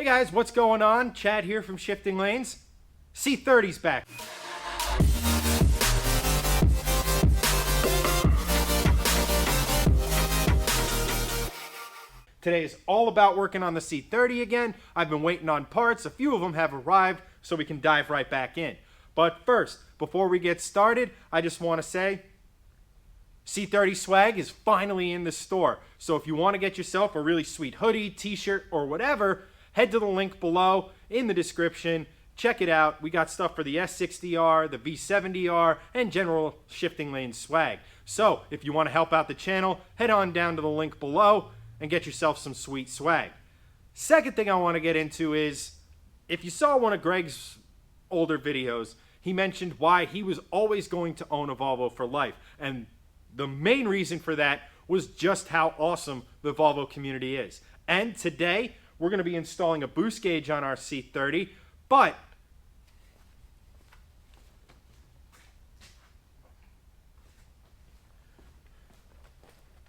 guys, what's going on? Chad here from Shifting Lanes. C30's back. Today is all about working on the C30 again. I've been waiting on parts. A few of them have arrived, so we can dive right back in. But first, before we get started, I just want to say C30 swag is finally in the store. So if you want to get yourself a really sweet hoodie, t-shirt, or whatever, head to the link below in the description. Check it out. We got stuff for the S60R, the V70R, and general Shifting Lane swag. So if you want to help out the channel, head on down to the link below and get yourself some sweet swag. Second thing I want to get into is, if you saw one of Greg's older videos, he mentioned why he was always going to own a Volvo for life. And the main reason for that was just how awesome the Volvo community is. And today, we're going to be installing a boost gauge on our C30, but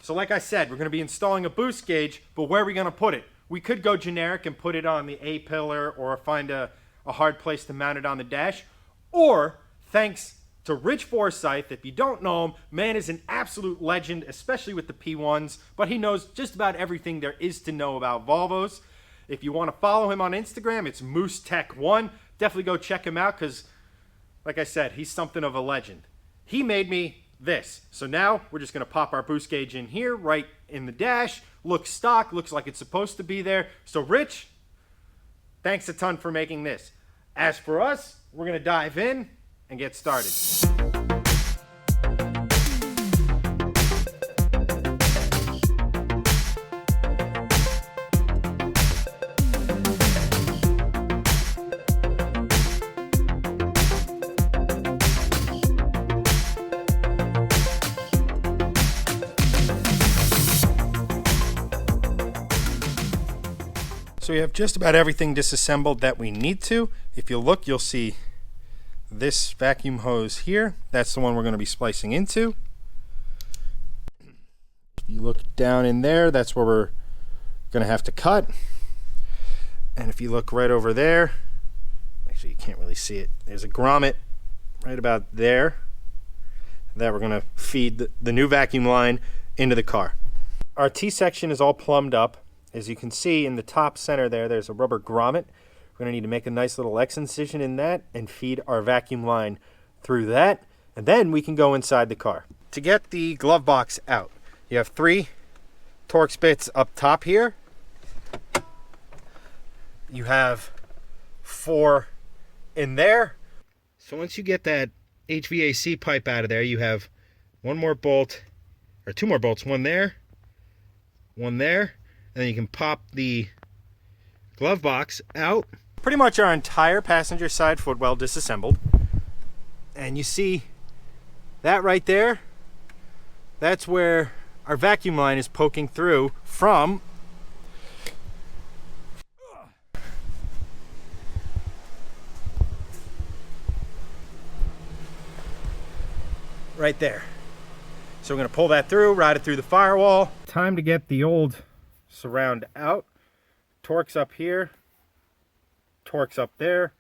so like I said, we're going to be installing a boost gauge, but where are we going to put it? We could go generic and put it on the A-pillar or find a hard place to mount it on the dash. Or, thanks to Rich Forsyth, if you don't know him, man is an absolute legend, especially with the P1s, but he knows just about everything there is to know about Volvos. If you want to follow him on Instagram, it's MooseTech1. Definitely go check him out because, like I said, he's something of a legend. He made me this. So now we're just going to pop our boost gauge in here, right in the dash. Looks stock, looks like it's supposed to be there. So Rich, thanks a ton for making this. As for us, we're going to dive in and get started. So we have just about everything disassembled that we need to. If you look, you'll see this vacuum hose here. That's the one we're going to be splicing into. If you look down in there, that's where we're going to have to cut. And if you look right over there, actually you can't really see it, there's a grommet right about there that we're going to feed the new vacuum line into the car. Our T-section is all plumbed up. As you can see in the top center there's a rubber grommet. We're going to need to make a nice little X incision in that and feed our vacuum line through that. And then we can go inside the car. To get the glove box out, you have 3 Torx bits up top here. You have 4 in there. So once you get that HVAC pipe out of there, you have 1 more bolt, or 2 more bolts, one there, one there. And then you can pop the glove box out. Pretty much our entire passenger side footwell disassembled. And you see that right there? That's where our vacuum line is poking through from right there. So we're going to pull that through, route it through the firewall. Time to get the old surround out. Torx up here, Torx up there.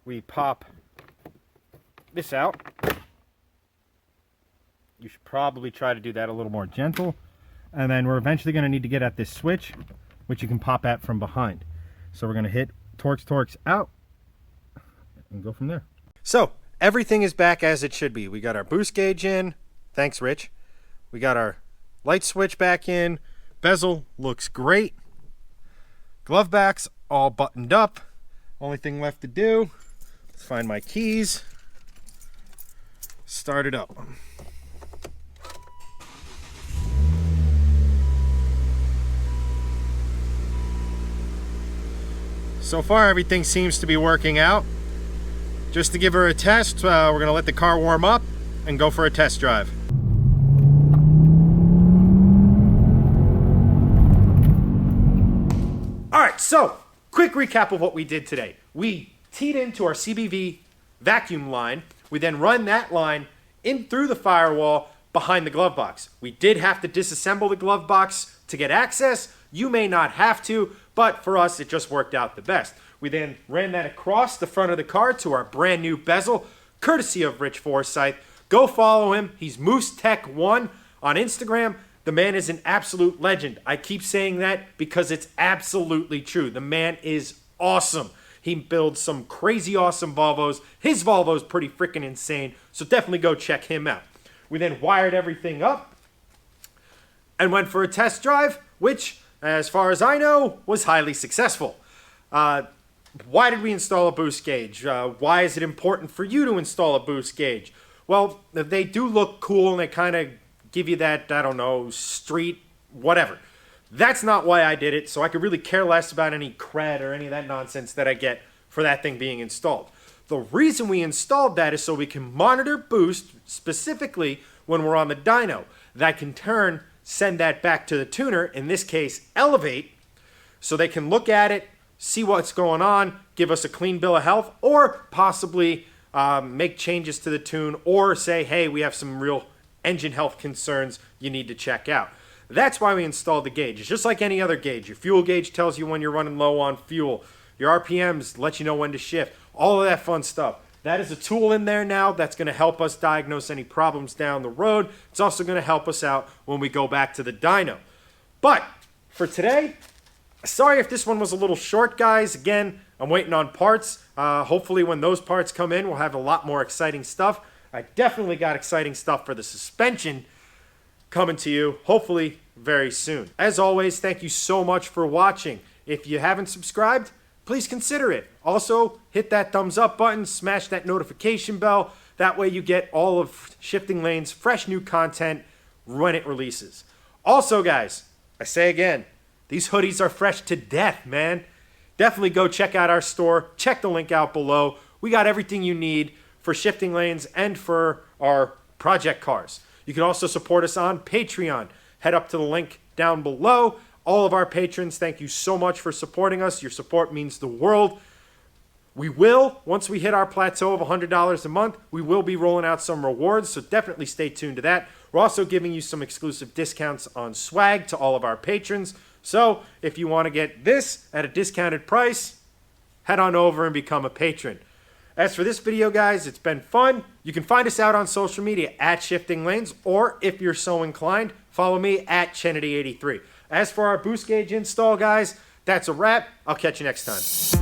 We pop this out. You should probably try to do that a little more gentle. And then we're eventually going to need to get at this switch, which you can pop at from behind. So we're going to hit Torx out and go from there. So everything is back as it should be. We got our boost gauge in. Thanks, Rich. We got our light switch back in. Bezel looks great. Glove backs all buttoned up. Only thing left to do is find my keys, start it up. So far everything seems to be working out. Just to give her a test, we're going to let the car warm up and go for a test drive. Alright, so quick recap of what we did today. We teed into our CBV vacuum line. We then run that line in through the firewall behind the glove box. We did have to disassemble the glove box to get access. You may not have to, but for us, it just worked out the best. We then ran that across the front of the car to our brand new bezel, courtesy of Rich Forsyth. Go follow him. He's Moose Tech 1 on Instagram. The man is an absolute legend. I keep saying that because it's absolutely true. The man is awesome. He builds some crazy awesome Volvos. His Volvo is pretty freaking insane, so definitely go check him out. We then wired everything up and went for a test drive, which, as far as I know, was highly successful. Why did we install a boost gauge? Why is it important for you to install a boost gauge? Well, they do look cool and they kind of give you that, I don't know, street, whatever. That's not why I did it, so I could really care less about any cred or any of that nonsense that I get for that thing being installed. The reason we installed that is so we can monitor boost specifically when we're on the dyno. That can turn, send that back to the tuner, in this case, Elevate, so they can look at it, see what's going on, give us a clean bill of health, or possibly make changes to the tune, or say, hey, we have some real engine health concerns you need to check out. That's why we installed the gauge. It's just like any other gauge. Your fuel gauge tells you when you're running low on fuel. Your RPMs let you know when to shift. All of that fun stuff. That is a tool in there now that's going to help us diagnose any problems down the road. It's also going to help us out when we go back to the dyno. But for today, sorry if this one was a little short, guys. Again, I'm waiting on parts. Hopefully when those parts come in, we'll have a lot more exciting stuff. I definitely got exciting stuff for the suspension coming to you, hopefully very soon. As always, thank you so much for watching. If you haven't subscribed, please consider it. Also, hit that thumbs up button, smash that notification bell. That way you get all of Shifting Lane's fresh new content when it releases. Also, guys, I say again, these hoodies are fresh to death, man. Definitely go check out our store. Check the link out below. We got everything you need for Shifting Lanes and for our project cars. You can also support us on Patreon. Head up to the link down below. All of our patrons, thank you so much for supporting us. Your support means the world. We will, once we hit our plateau of $100 a month, we will be rolling out some rewards, so definitely stay tuned to that. We're also giving you some exclusive discounts on swag to all of our patrons. So if you want to get this at a discounted price, head on over and become a patron. As for this video, guys, it's been fun. You can find us out on social media at Shifting Lanes, or if you're so inclined, follow me at Chenedy83. As for our boost gauge install, guys, that's a wrap. I'll catch you next time.